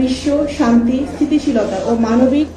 বিশ্ব শান্তি, স্থিতিশীলতা ও মানবিক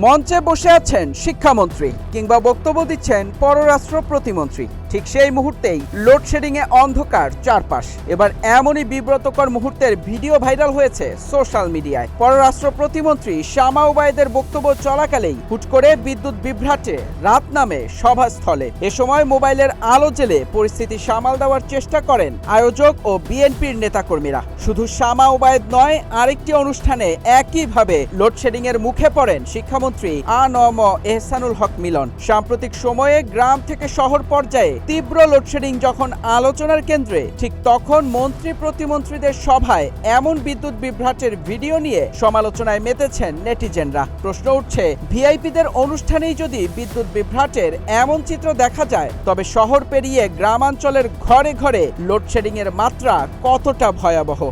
মঞ্চে বসে আছেন শিক্ষামন্ত্রী কিংবা বক্তব্য দিচ্ছেন পররাষ্ট্র প্রতিমন্ত্রী। ঠিক সেই মুহূর্তেই লোডশেডিংয়ে অন্ধকার চারপাশ। এবার এমনই বিব্রতকর মুহূর্তের ভিডিও ভাইরাল হয়েছে সোশ্যাল মিডিয়ায়। পররাষ্ট্র প্রতিমন্ত্রী শামা ওবায়েদের বক্তব্য চলাকালেই হুট করে বিদ্যুৎ বিভ্রাটে রাত নামে সভাস্থলে। এ সময় মোবাইলের আলো জ্বেলে পরিস্থিতি সামাল দেওয়ার চেষ্টা করেন আয়োজক ও বিএনপির নেতাকর্মীরা। শুধু শামা ওবায়েদ নয়, আরেকটি অনুষ্ঠানে একইভাবে লোডশেডিংয়ের মুখে পড়েন শিক্ষামন্ত্রী আ.ন.ম এহসানুল হক মিলন। সাম্প্রতিক সময়ে গ্রাম থেকে শহর পর্যায়ে তীব্র লোডশেডিং যখন আলোচনার কেন্দ্রে, ঠিক তখন মন্ত্রী প্রতিমন্ত্রীদের সভায় এমন বিদ্যুৎ বিভ্রাটের ভিডিও নিয়ে সমালোচনায় মেতেছেন নেটিজেনরা। প্রশ্ন উঠছে, ভিআইপিদের অনুষ্ঠানেই যদি বিদ্যুৎ বিভ্রাটের এমন চিত্র দেখা যায়, তবে শহর পেরিয়ে গ্রামাঞ্চলের ঘরে ঘরে লোডশেডিং এর মাত্রা কতটা ভয়াবহ।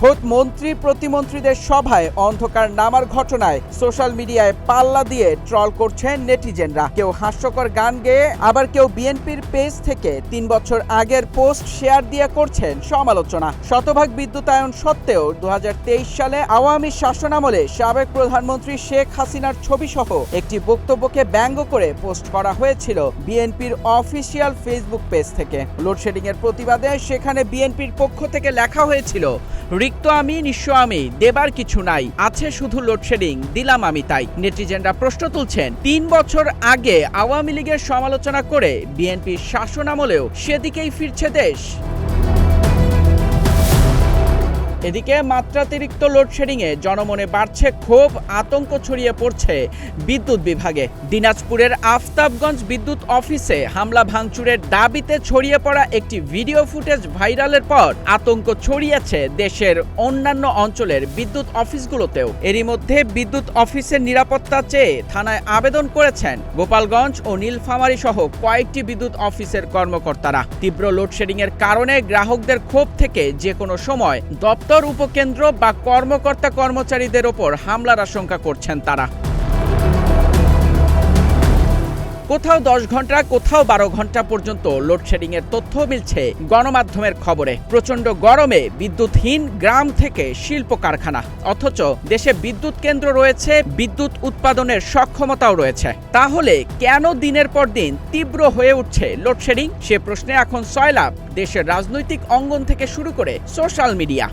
খোদ মন্ত্রী প্রতিমন্ত্রীদের সভায় অন্ধকার নামার ঘটনায় সোশ্যাল মিডিয়ায় পাল্লা দিয়ে ট্রল করছেন নেটিজেনরা। কেউ হাস্যকর গান গেয়ে, আবার কেউ বিএনপির পেজ থেকে 3 বছর আগের পোস্ট শেয়ার দিয়ে করছেন সমালোচনা। শতভাগ বিদ্যুতায়ন সত্ত্বেও 2023 সালে আওয়ামী শাসনামলে সাবেক প্রধানমন্ত্রী শেখ হাসিনার ছবি সহ একটি বক্তব্যকে ব্যঙ্গ করে পোস্ট করা হয়েছিল বিএনপির অফিসিয়াল ফেসবুক পেজ থেকে। লোডশেডিং এর প্রতিবাদে সেখানে বিএনপির পক্ষ থেকে লেখা হয়েছিল, রিক্ত আমি, নিঃস্ব আমি, দেবার কিছু নাই, আছে শুধু লোডশেডিং, দিলাম আমি তাই। নেটিজেনরা প্রশ্ন তুলছেন, 3 বছর আগে আওয়ামী লীগের সমালোচনা করে বিএনপির শাসনামলেও সেদিকেই ফিরছে দেশ। এদিকে মাত্রাতিরিক্ত লোডশেডিংয়ে জনমনে বাড়ছে ক্ষোভ, আতঙ্ক ছড়িয়ে পড়ছে বিদ্যুৎ বিভাগে। দিনাজপুরের আফতাবগঞ্জ বিদ্যুৎ অফিসে হামলা ভাঙচুরের দাবিতে ছড়িয়ে পড়া একটি ভিডিও ফুটেজ ভাইরালের পর আতঙ্ক ছড়িয়েছে দেশের অন্যান্য অঞ্চলের বিদ্যুৎ অফিসগুলোতেও। এরই মধ্যে বিদ্যুৎ অফিসের নিরাপত্তা চেয়ে থানায় আবেদন করেছেন গোপালগঞ্জ ও নীলফামারী সহ কয়েকটি বিদ্যুৎ অফিসের কর্মকর্তারা। তীব্র লোডশেডিংয়ের কারণে গ্রাহকদের ক্ষোভ থেকে যে কোনো সময় দপ্তর, উপকেন্দ্র বা কর্মকর্তা কর্মচারীদের ওপর হামলার আশঙ্কা করছেন তারা। কোথাও 10 ঘন্টা, কোথাও 12 ঘন্টা পর্যন্ত লোডশেডিং এর তথ্য মিলছে গণমাধ্যমের খবরে। প্রচন্ড গরমে বিদ্যুৎহীন গ্রাম থেকে শিল্প কারখানা, অথচ দেশে বিদ্যুৎ কেন্দ্র রয়েছে, বিদ্যুৎ উৎপাদনের সক্ষমতাও রয়েছে। তাহলে কেন দিনের পর দিন তীব্র হয়ে উঠছে লোডশেডিং? সে প্রশ্নে এখন সয়লাব দেশের রাজনৈতিক অঙ্গন থেকে শুরু করে সোশ্যাল মিডিয়া।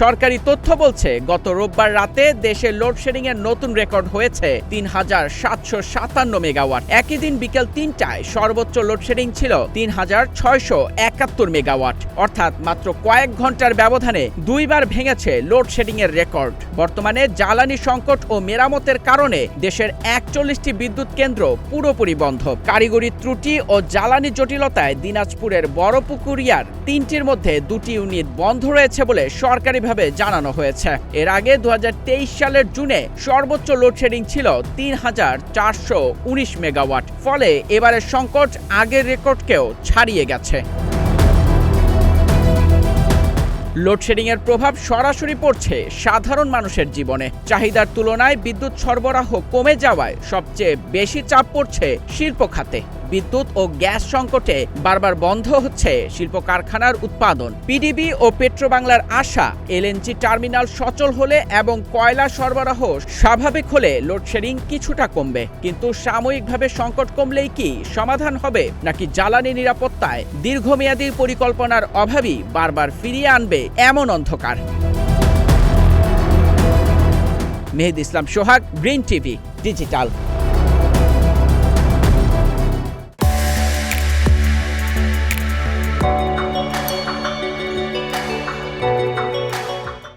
সরকারি তথ্য বলছে, গত রোববার রাতে দেশে লোডশেডিং এর নতুন রেকর্ড হয়েছে 3757 মেগাওয়াট। একই দিন বিকেল 3টায় সর্বোচ্চ লোডশেডিং ছিল 3671 মেগাওয়াট। অর্থাৎ মাত্র কয়েক ঘন্টার ব্যবধানে 2 বার ভেঙেছে লোডশেডিং এর রেকর্ড। বর্তমানে জ্বালানি সংকট ও মেরামতের কারণে দেশের 41টি বিদ্যুৎ কেন্দ্র পুরোপুরি বন্ধ। কারিগরি ত্রুটি ও জ্বালানি জটিলতায় দিনাজপুরের বড়পুকুরিয়ার 3টির মধ্যে 2টি ইউনিট বন্ধ রয়েছে বলে সরকারি জানানো হয়েছে। এর আগে 2023 সালের জুনে সর্বোচ্চ লোডশেডিং ছিল 3419 মেগাওয়াট। ফলে এবারের সংকট আগের রেকর্ডকেও ছাড়িয়ে গেছে। লোডশেডিং এর প্রভাব সরাসরি পড়ছে সাধারণ মানুষের জীবনে। চাহিদার তুলনায় বিদ্যুৎ সরবরাহ কমে যাওয়ায় সবচেয়ে বেশি চাপ পড়ছে শিল্প খাতে। বিদ্যুৎ ও গ্যাস সংকটে বারবার বন্ধ হচ্ছে শিল্প কারখানার উৎপাদন। পিডিবি ও পেট্রোবাংলার আশা, এলএনজি টার্মিনাল সচল হলে এবং কয়লা সরবরাহ স্বাভাবিক হলে লোডশেডিং কিছুটা কমবে। কিন্তু সাময়িকভাবে সংকট কমলেই কি সমাধান হবে, নাকি জ্বালানি নিরাপত্তায় দীর্ঘমেয়াদী পরিকল্পনার অভাবই বারবার ফিরিয়ে আনবে এমন অন্ধকার? মেহেদী ইসলাম সোহাগ, গ্রিন টিভি ডিজিটাল।